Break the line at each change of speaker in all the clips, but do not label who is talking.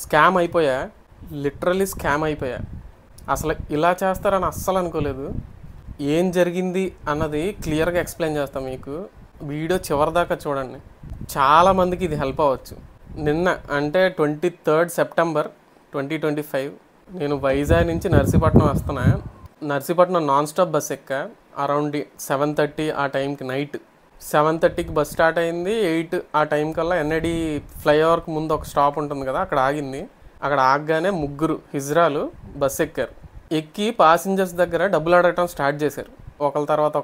Scam అయిపోయా, literally scam అయిపోయా. అసలు ఇలా చేస్తారని అస్సలు అనుకోలేదు. ఏం జరిగింది అన్నది క్లియర్గా ఎక్స్ప్లెయిన్ చేస్తాం మీకు. వీడియో చివరిదాకా చూడండి, చాలామందికి ఇది హెల్ప్ అవ్వచ్చు. నిన్న అంటే 23 సెప్టెంబర్ 2025 నేను వైజాగ్ నుంచి నర్సీపట్నం వస్తున్నా. నర్సీపట్నం నాన్ స్టాప్ బస్ ఎక్కా. అరౌండ్ 7:30 ఆ టైంకి, నైట్ 7:30కి బస్ స్టార్ట్ అయింది. 8 ఆ టైం కల్లా ఎన్ఐడి ఫ్లైఓవర్కి ముందు ఒక స్టాప్ ఉంటుంది కదా, అక్కడ ఆగింది. అక్కడ ఆగగానే ముగ్గురు హిజ్రాలు బస్ ఎక్కారు. ఎక్కి పాసింజర్స్ దగ్గర డబ్బులు అడగటం స్టార్ట్ చేశారు. ఒకళ్ళ తర్వాత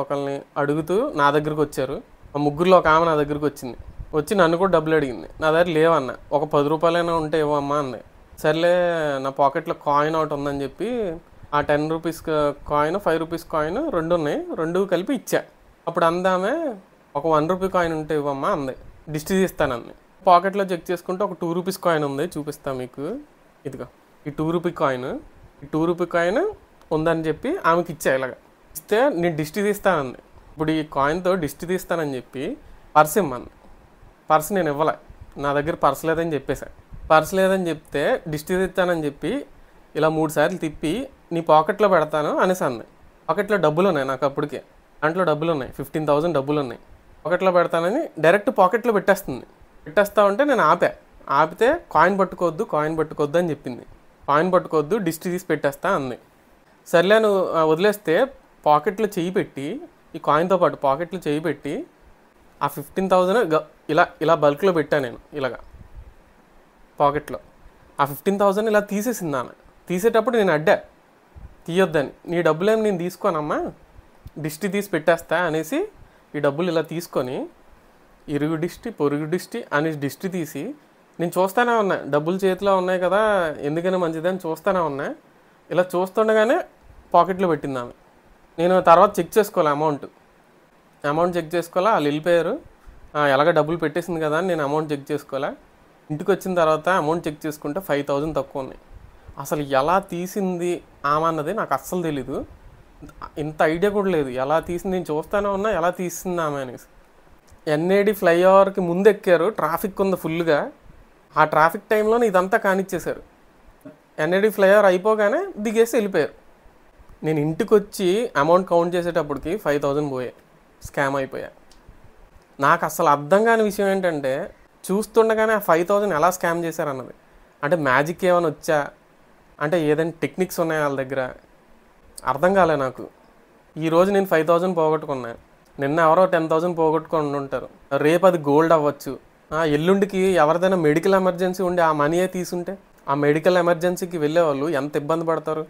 ఒకళ్ళని అడుగుతూ నా దగ్గరకు వచ్చారు. ఆ ముగ్గురులో ఒక ఆమె నా దగ్గరకు వచ్చింది. వచ్చి నన్ను కూడా డబ్బులు అడిగింది. నా దగ్గర లేవన్న. ఒక 10 రూపాయలైనా ఉంటే ఇవ్వమ్మా అంది. సర్లే, నా పాకెట్లో కాయిన్ ఒకటి ఉందని చెప్పి ఆ 10 రూపీస్ కాయిన్, 5 రూపీస్ కాయిన్ రెండు ఉన్నాయి, రెండు కలిపి ఇచ్చా. అప్పుడు అందామే, ఒక 1 రూపీ కాయిన్ ఉంటే ఇవ్వమ్మా అంది. దిష్టి తీస్తానంది. పాకెట్లో చెక్ చేసుకుంటే ఒక 2 రూపీస్ కాయిన్ ఉంది, చూపిస్తా మీకు. ఇదిగో ఈ 2 రూపీ కాయిన్, ఈ 2 రూపీ కాయిన్ ఉందని చెప్పి ఆమెకి ఇచ్చా. ఇలాగ ఇస్తే నేను దిష్టి తీస్తానంది. ఇప్పుడు ఈ కాయిన్తో దిష్టి తీస్తానని చెప్పి పర్స్ ఇమ్మంది. పర్స్ నేను ఇవ్వలే, నా దగ్గర పర్స్ లేదని చెప్పేసా. పర్స్ లేదని చెప్తే దిష్టి తీస్తానని చెప్పి ఇలా 3 సార్లు తిప్పి నీ పాకెట్లో పెడతాను అనేసి అంది. పాకెట్లో డబ్బులు ఉన్నాయి నాకు అప్పటికే, దాంట్లో డబ్బులు ఉన్నాయి, 15,000 డబ్బులు ఉన్నాయి. పాకెట్లో పెడతానని డైరెక్ట్ పాకెట్లో పెట్టేస్తా ఉంటే నేను ఆపితే కాయిన్ పట్టుకోవద్దు అని చెప్పింది. కాయిన్ పట్టుకోవద్దు, దిష్టి తీసి పెట్టేస్తా అంది. సర్లే నువ్వు వదిలేస్తే పాకెట్లో చెయ్యి పెట్టి, ఈ కాయిన్తో పాటు పాకెట్లో చెయ్యి పెట్టి ఆ 15,000 ఇలా బల్క్లో పెట్టాను నేను. ఇలాగా పాకెట్లో ఆ 15,000 ఇలా తీసేసింది ఆమె. తీసేటప్పుడు నేను అడ్డా, తీయొద్దని. నీ డబ్బులేమి నేను తీసుకోనమ్మా, దిష్టి తీసి పెట్టేస్తా అనేసి ఈ డబ్బులు ఇలా తీసుకొని ఇరుగు దిష్టి పొరుగు దిష్టి అనేసి దిష్టి తీసి నేను చూస్తూనే ఉన్నా. డబ్బులు చేతిలో ఉన్నాయి కదా, ఎందుకని మంచిదని చూస్తూనే ఉన్నా. ఇలా చూస్తుండగానే పాకెట్లో పెట్టింది ఆమె. నేను తర్వాత చెక్ చేసుకోవాలి, అమౌంట్ చెక్ చేసుకోవాలా. వాళ్ళు వెళ్ళిపోయారు. ఎలాగ డబ్బులు పెట్టేసింది కదా అని నేను అమౌంట్ చెక్ చేసుకోవాలా. ఇంటికి వచ్చిన తర్వాత అమౌంట్ చెక్ చేసుకుంటే 5,000 తక్కువ ఉన్నాయి. అసలు ఎలా తీసింది ఆమె అన్నది నాకు అస్సలు తెలీదు. ఇంత ఐడియా కూడా లేదు ఎలా తీసింది. నేను చూస్తూనే ఉన్నా ఎలా తీసింది ఆమె అనేసి. ఎన్ఏడి ఫ్లైఓవర్కి ముందు ఎక్కారు, ట్రాఫిక్ ఉంది ఫుల్గా. ఆ ట్రాఫిక్ టైంలోనే ఇదంతా కానిచ్చేశారు. ఎన్ఏడి ఫ్లైఓవర్ అయిపోగానే దిగేసి వెళ్ళిపోయారు. నేను ఇంటికి వచ్చి అమౌంట్ కౌంట్ చేసేటప్పటికి 5,000 పోయాయి, స్కామ్ అయిపోయా. నాకు అసలు అర్థం కాని విషయం ఏంటంటే, చూస్తుండగానే ఆ 5,000 ఎలా స్కామ్ చేశారన్నది. అంటే మ్యాజిక్ ఏమైనా వచ్చా, అంటే ఏదైనా టెక్నిక్స్ ఉన్నాయా వాళ్ళ దగ్గర, అర్థం కాలే నాకు. ఈరోజు నేను 5,000 పోగొట్టుకున్నా, నిన్న ఎవరో 10,000 పోగొట్టుకొని ఉంటారు. రేపు అది గోల్డ్ అవ్వచ్చు. ఎల్లుండికి ఎవరిదైనా మెడికల్ ఎమర్జెన్సీ ఉండి ఆ మనీయే తీసుంటే, ఆ మెడికల్ ఎమర్జెన్సీకి వెళ్ళే వాళ్ళు ఎంత ఇబ్బంది పడతారు.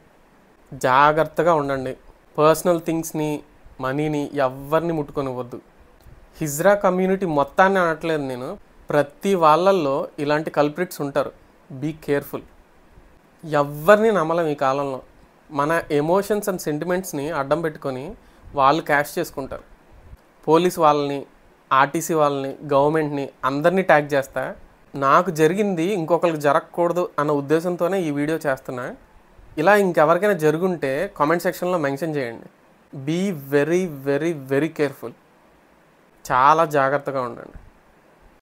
జాగ్రత్తగా ఉండండి. పర్సనల్ థింగ్స్ని, మనీని ఎవరిని ముట్టుకొనివ్వద్దు. హిజ్రా కమ్యూనిటీ మొత్తాన్ని అనట్లేదు నేను, ప్రతి వాళ్ళల్లో ఇలాంటి కల్ప్రిట్స్ ఉంటారు. Be careful. ఎవరిని నమ్మలేం ఈ కాలంలో. మన ఎమోషన్స్ అండ్ సెంటిమెంట్స్ని అడ్డం పెట్టుకొని వాళ్ళు క్యాష్ చేసుకుంటారు. పోలీస్ వాళ్ళని, ఆర్టీసీ వాళ్ళని, గవర్నమెంట్ని అందరినీ ట్యాగ్ చేస్తా. నాకు జరిగింది ఇంకొకరికి జరగకూడదు అన్న ఉద్దేశంతోనే ఈ వీడియో చేస్తున్నా. ఇలా ఇంకెవరికైనా జరుగుంటే కామెంట్ సెక్షన్లో మెన్షన్ చేయండి. Be very very very careful. చాలా జాగ్రత్తగా ఉండండి.